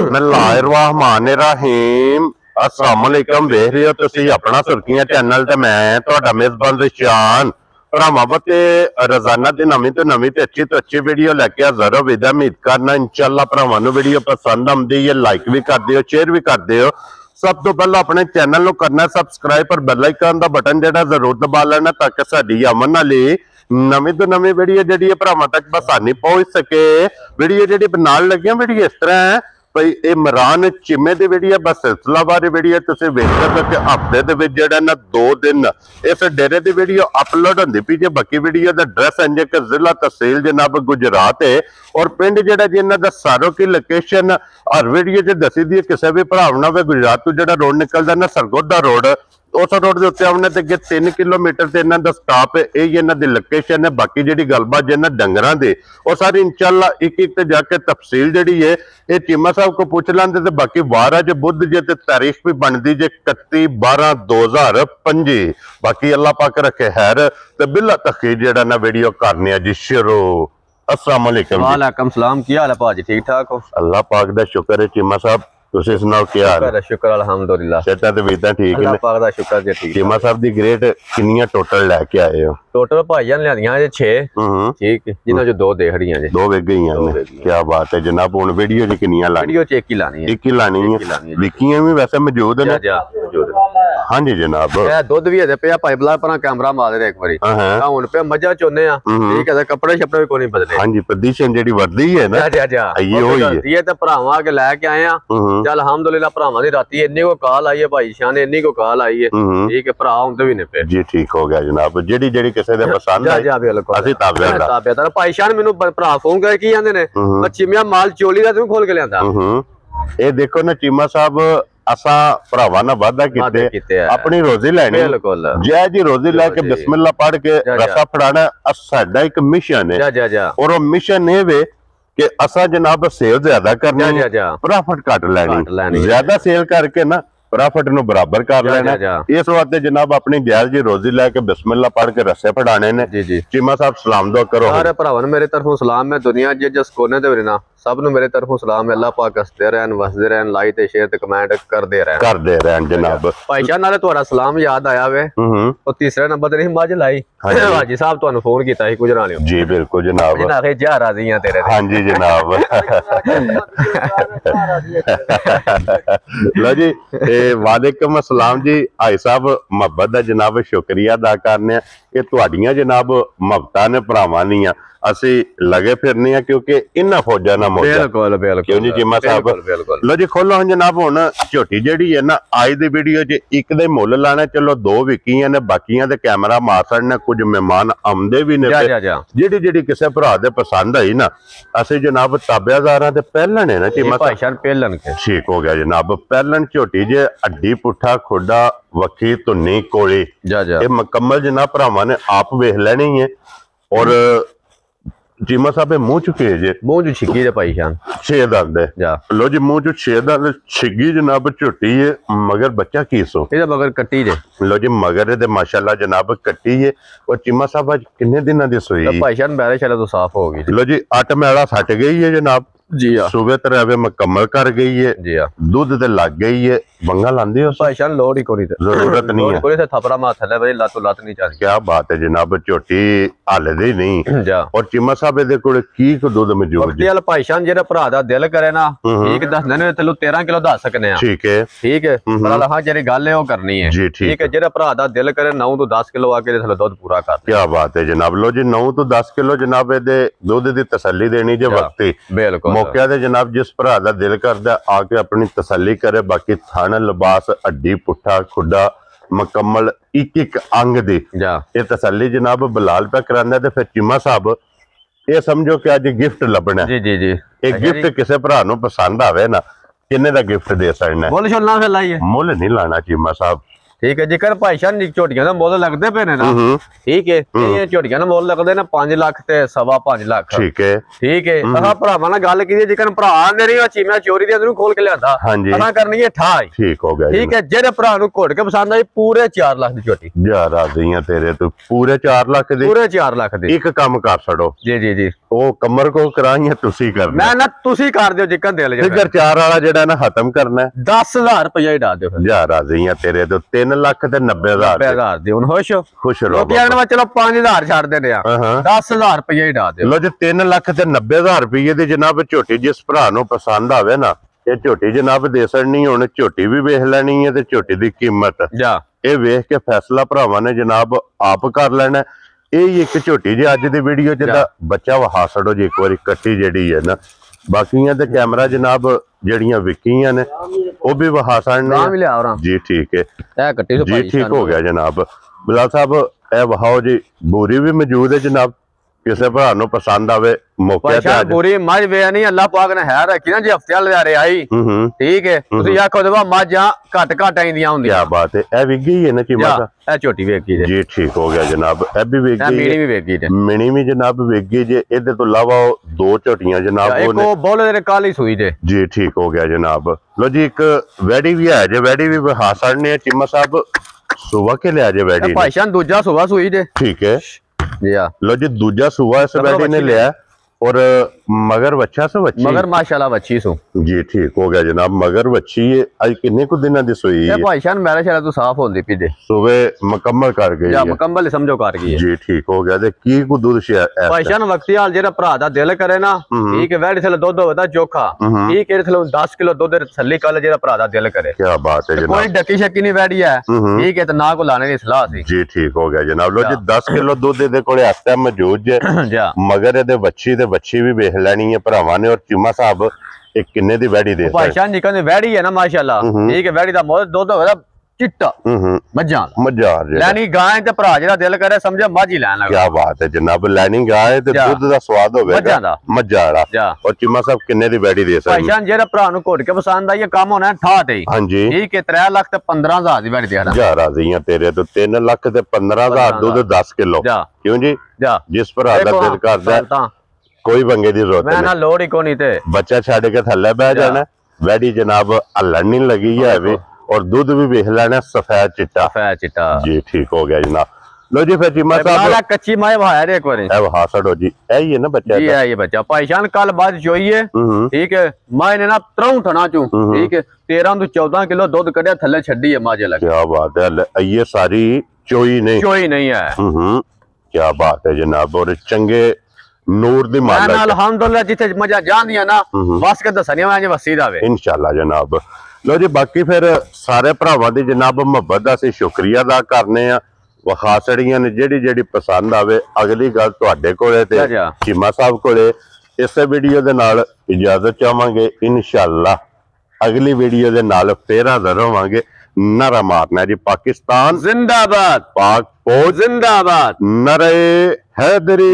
बिस्मिल्लाहिर्रहमानिर्रहीम अस्सलाम वालेकुम। देख रहे हो तुसी अपना सुर्खियां चैनल ते मैं तुहाडा मेजबान रिशान भरावां ते रोजाना दी नवीं तो अच्छी वीडियो लैके हाज़र हो। विदा उम्मीद करना इंशाअल्लाह भरावां नूं वीडियो पसंद आउंदी है, लाइक भी कर दिओ, शेयर भी कर दिओ। सब तो पहला अपने चैनल नूं करना सबसक्राइब और बेल आइकन दा बटन जेड़ा जरूर दबा लेना ताकि साडी अमन वाली नवीं तो नवीं वीडियो जी भरावां तक आसानी पहुंच सके। वीडियो जी बनाने लगे वीडियो इस तरह है भाई इमरान चीमे की वीडियो बस सिलसिलावार वीडियो तुसीं वेख सकते हो। हफ्ते दे विच जिहड़ा ना 2 दिन इस डेरे की वीडियो अपलोड होंदी पई जे। बाकी वीडियो का एड्रैस इंज कि जिला तहसील जनाब गुजरात है और पिंड जिहड़ा जी इन्हां दा सारो की लोकेशन हर वीडियो च दसी दी। किसी भी भरा ना गुजरात तो जिहड़ा रोड निकलदा ना सरगोधा रोड उस रोड के उत्ते आने ते 3 किलोमीटर से इन्हां दा स्टॉप है। यही इन्हां दी लोकेशन है। बाकी जिहड़ी गलबात जिन्हां डंगरां दी वो सारी इंशाअल्लाह एक एक ते जाके तफसील जिहड़ी है ये चीमा साहब को पूछ लेंदे ते बाकी वार अज बुध जे ते तारीख भी बनती जे 31/12/2025। बाकी अल्लाह पाक रखे खैर ते बिला तखीर जिहड़ा ना वीडियो करने जी शुरू। अस्सलाम वालेकुम। वालेकुम सलाम। की हाल है भाजी? ठीक ठाक हो? अल्लाह पाक दा शुक्र है। चीमा साहब तुसीं सुनाओ क्या हाल है? शुक्र अल्हम्दुलिल्लाह। सेहतां ते वीदां ठीक अल्लाह ने? पाक दा शुक्र जी ठीक। चीमा साहब दी ग्रेड कितनियां टोटल लेके आए हो? टोटल भाईजान लियादियां जे 6 ठीक है, जिन्हां जो 2 देहड़ियां जे 2 वेग गईयां ने। क्या बात है जनाब। हुण वीडियो जी कितनियां लानी? वीडियो च एक ही लानी है। एक ही लानी है। विकियां भी वैसे मौजूद ने? हाँ जी जनाब। ए दूध भी है पे पाइपलाइन पर कैमरा मार दे एक बारी। हां हुण पे मजा चोने आ ठीक है। कपड़े शपड़े भी कोई नहीं बदले। हां जी पोजीशन जेडी वर्दी है ना ये होई है। ये ते भरावां के लेके आए आ। चल अल्हम्दुलिल्लाह भरावां दी राती इन्नी को कॉल आई है भाई शान इन्नी को कॉल आई है ठीक है। भरा हुंदे भी ने पे जी ठीक हो गया जनाब। जेडी जेडी किसी दे पसंद आई असि ताबेदार भाई शान मेनू भरा फोन कर की आंदे ने चिमिया माल चोली दा तू खोल के लियांदा। ए देखो ना चीमा साहब असा भरावां ना वादा कीते अपनी रोजी लैनी बिल्कुल जय जी रोजी लेके बिस्मिल्लाह पढ़ के रसा फड़ाना साडा एक मिशन है। और वो मिशन ये वे कि असा जनाब सेल ज्यादा करनी प्रॉफिट घट लैनी। ज्यादा सेल करके ना प्रॉफिट नु बराबर कर लेना। इस वास्ते जनाब अपनी गैर जी रोजी लेके बिस्मिल्लाह पढ़ के रस्से फड़ाने ने। चीमा साहब सलाम दुआ करो। सारे भरावां मेरे तरफों सलाम है। दुनिया जिस कोने ते ना सब नु मेरे तरफों सलाम है। अल्लाह पाक हसदे रहन वसदे रहन लाइक ते शेयर ते कमेंट करदे रहन जनाब। भाई जान नाले तुम्हारा सलाम याद आया वे और तीसरे नंबर ते नहीं मज लाई हाजी साहब तुहानू फोन कीता ही गुजरा लियो। जी बिल्कुल जनाब। जिन्हां आखे जा राज़ियां तेरे। हां जी जनाब। लो जी वालेकुम अस्सलाम जी। भाई साहब मोहब्बत दा जनाब शुक्रिया अदा करने कि तुहाडियां जनाब मोहब्बतां ने भरावां दियां असी लगे फिरने क्योंकि इन्हां फौजां ना बिल्कुल बिल्कुल क्यों जी चीमा साहब। लो जी खोलो हम जनाब हुण झोटी जेहड़ी है ना आज दी वीडियो च एक दे मुल लाना। चलो 2 विकियां ने बाकियां दे कैमरा मार छड़ने। कुछ मेहमान आउंदे भी ने जेहड़ी जेहड़ी किसी भरा दे पसंद आई ना असी जनाब ताबेदारां ते पहलन है ना चीमा साहब पहलन के ठीक हो गया जनाब। पहलन झोटी जे अड्डी पुठा खुडा वखी धुन्नी कोली ये मुकम्मल जनाब भरावां ने आप वेख लेनी है। और चीमा साहब मुंह चुके जे मुंह चु छिगी भाई शान 6 दंद है। लो जी मुंह चु 6 दंद छिगी जनाब झोटी है मगर बच्चा कीसो मगर कट्टी जे। लो जी मगर दे माशाल्लाह जनाब कट्टी है। और चीमा साहब आज किन्ने दिनों दी सोई भाई शान मैले शाले तो साफ हो गई। लो जी 8 मैला सट गई है जनाब जी हाँ। सुबह तरह मुकम्मल कर गई है जी हाँ। दूध ते लग गई है। वंगा लांदे हो भाई शान लोड ही कोनी जरूरत नहीं है कोई से थपड़ा मार थले भाई लातो लात नहीं चल। क्या बात है जनाब झोटी हलदी नहीं। और चीमा साहब दे कोल की दूध मौजूद है? भाई शान जेड़ा भरा दा दिल करे ना ठीक दस दिन तेलू 13 किलो दस सकने आ। ठीक है पर हां जेरी गल है वो करनी है जी ठीक है। जेड़ा भरा दा दिल करे 9 तो 10 किलो आके थले दूध पूरा कर। क्या बात है जनाब। लो जी 9 तो 10 किलो जनाब दे दूध दी तसल्ली देनी जे वक्ती बिल्कुल मौके ते जनाब जिस भरा दा दिल करदा आके अपनी तसल्ली करे। बाकी थान लिबास अड्डी पुठा खुडा मुकम्मल एक एक अंग दी ये तसल्ली जनाब बिलाल पे करांदा। ते फिर चीमा साहब ये समझो कि अज गिफ्ट लभना जी जी जी। एक गिफ्ट किसी भरा नूं पसंद आवे ना किन्ने दा गिफ्ट दे सकना। मुल शुल ना फिर लाइए मुल नहीं लाना चीमा साहब ठीक है जेकर भाईशान झोटियां का मुल लगते पे ने ना ठीक है ये झोटियां का मुल लगते ने 5 लाख ते 5.5 लाख ठीक है असा भरावां नाल गल कीती जेकर भरा ने नहीं चीमा चोरी दे अंदरों खोल के लियांदा असा करनी है ठाई ठीक हो गया ठीक है जेरे भरा नूं घुट के पसंद आई पूरे 4 लाख दी झोटी यार आ गईयां तेरे तो पूरे 4 लाख दी पूरे 4 लाख दी एक काम कर छड़ो जी ओ कमर को कराइए तुसी करना मैं ना तुसी कर दियो जिकन दिल फिगर 4 वाला जेड़ा ना खत्म करना है 10000 रुपया ही डाल दियो यार आ गईयां तेरे तो 3 लाख ते 90,000 दी हुन खुश रहो मैं चलो 5000 छाड़ देने आ 10000 रुपया ही डाल दियो लो जी 3 लाख ते 90,000 रुपये दी जनाब झोटी जिस भरा नूं पसंद आवे ना ये झोटी जनाब दे सड़नी हुण झोटी भी वेख लैनी है ते झोटी दी कीमत ये वेख के फैसला भरावां ने जनाब आप कर लेना ਇਹ ਇੱਕ ਝੋਟੀ ਜੀ ਅੱਜ ਦੀ ਵੀਡੀਓ ਚ ਦਾ ਬੱਚਾ ਵਹਾ ਛੜੋ ਜੀ ਇੱਕ ਵਾਰੀ ਕੱਟੀ ਜਿਹੜੀ ਹੈ ਨਾ ਬਾਕੀਆਂ ਤੇ ਕੈਮਰਾ ਜਨਾਬ ਜਿਹੜੀਆਂ ਵਿਕੀਆਂ ਨੇ ਉਹ ਵੀ ਵਹਾ ਛੜਨੇ ਜੀ ਠੀਕ ਹੈ ਇਹ ਕੱਟੀ ਜੀ ਠੀਕ ਹੋ ਗਿਆ ਜਨਾਬ ਬਿਲਾਲ ਸਾਹਿਬ ਇਹ ਵਹਾਓ ਜੀ ਬੂਰੀ ਵੀ ਮੌਜੂਦ ਹੈ ਜਨਾਬ ਕਿਸੇ ਭਰਾ ਨੂੰ ਪਸੰਦ ਆਵੇ ਮੌਕੇ ਤੇ ਅੱਜ ਬੂਰੀ ਮੱਝ ਵੇ ਨਹੀਂ ਅੱਲਾਹ ਪਾਕ ਨੇ ਹੈ ਰੱਖੀ ਨਾ ਜੇ ਹਫਤੇ ਵਾਲੇ ਆ ਆਈ ਠੀਕ ਹੈ ਤੁਸੀਂ ਆਖੋ ਦੇਵਾ ਮੱਝਾਂ ਘੱਟ ਆਈਆਂ ਹੁੰਦੀਆਂ ਕੀ ਬਾਤ ਹੈ ਇਹ ਵਿਕ ਗਈ ਹੈ ਨਾ ਚੀਮਾ ਇਹ ਝੋਟੀ ਵੇਖ ਗਈ ਜੀ ਠੀਕ ਹੋ ਗਿਆ ਜਨਾਬ ਇਹ ਵੀ ਵੇਖ ਗਈ ਮੀਣੀ ਵੀ ਵੇਖ ਗਈ ਮੀਣੀ ਵੀ ਜਨਾਬ ਵੇਖ ਗਈ ਜੇ ਇਹਦੇ ਤੋਂ ਇਲਾਵਾ ਦੋ ਝੋਟੀਆਂ ਜਨਾਬ ਉਹ ਬੋਲੇ ਦੇ ਕਾਲੀ ਸੂਈ ਦੇ ਜੀ ਠੀਕ ਹੋ ਗਿਆ ਜਨਾਬ ਲੋ ਜੀ ਇੱਕ ਵੈੜੀ ਵੀ ਹੈ ਜੇ ਵੈੜੀ ਵੀ ਵਹਾ ਛੜਨੇ ਚੀਮਾ ਸਾਹਿਬ ਸੁਬਾ ਕੇ ਲਿਆ ਜੇ ਵੈੜੀ ਭਾਈਸ਼ਾਨ ਦੂਜਾ ਸੁਬਾ ਸੂਈ ਦੇ ठीक है जी हाँ लो जी दूजा सुबह इस बेटे ने लिया और मगर बच्चा से बच्ची मगर माशाल्लाह बच्ची सो जी ठीक हो गया जनाब मगर बच्ची है आज कितने को दिना दी सोई है भाईशान मेरे शाला तो साफ होंदी पी दे सुबह मुकम्मल कर गई या मुकम्मल समझो कर गई जी ठीक हो गया ते की को दूध से भाईशान वक्ती हाल जेरा भरा दा दिल करे ना ठीक है वेड़ी थले दूध होता चोखा ठीक है थले 10 किलो दूध थल्ली कल जेरा भरा दा दिल करे क्या बात है जनाब कोई डकी शक्की नहीं वेड़ी है ठीक है तो ना को लाने दी सलाह सी जी ठीक हो गया जनाब लो जी 10 किलो दूध दे कोले इस टाइम मौजूद है मगर दे बच्ची भी वेख लेनी है भरावां ने और चीमा साहब एक किन्ने दी वैड़ी दे भाईशान जी कहंदे वैड़ी है ना माशाल्लाह ठीक है वैड़ी दा मोल दूध होवे चिट्टा मज्जां लैनी गाय ते भरा जेड़ा दिल करे समझो मझ ही लैन लगा क्या बात है जनाब लैनी गाय ते दूध दा स्वाद होवेगा मज्जां दा और चीमा साहब किन्ने दी वैड़ी दे सकदे भाईशान जेड़ा भरा नु घोट के पसंद आई काम होना है ठाट ही हां जी ठीक है 3 लाख ते 15,000 दी वैड़ी दे जा राजियां तेरे तो 3 लाख ते 15,000 दूध 10 किलो क्यों जी जिस भरा दा दिल करदा कोई पंगे दी जरूरत नहीं मैं ना लोड़ ही कोनी ते बच्चा छड़ के थल्ले बैठ जाना वैडी जनाब हलन नहीं लगी है भी और दूध भी वेख लेना सफेद चिट्टा जी ठीक हो गया जनाब लो जी फिर चीमा साहब कच्ची माए भाया रे एक बारी ए वहा छड़ो जी यही है ना बच्चा जी है ये बच्चा भाईशान कल बाद जोइए ठीक है माए ने ना 3 थना चू ठीक है 13 तो 14 किलो दूध कढ़िया थल्ले छड्डी है माजे लग क्या बात है ये सारी चोई नहीं है क्या बात है जनाब और चंगे नूर दी मालिक अल्हम्दुलिल्लाह जिथे मजा जांदियां ना बस के दसनिया मैं वसी दावे इंशाल्लाह जनाब लो जी बाकी फिर सारे भरावां दी जनाब मुहब्बत दा असीं शुक्रिया अदा करने आ वखा छड़ियां ने जेड़ी पसंद आवे अगली गल तुहाडे कोले ते चीमा साहब कोले इस वीडियो दे नाल इजाजत चाहांगे इंशाल्लाह अगली वीडियो दे नाल फिर हाज़र होवांगे नारा मारना जी पाकिस्तान जिंदाबाद पाक फौज जिंदाबाद नारे हैदरी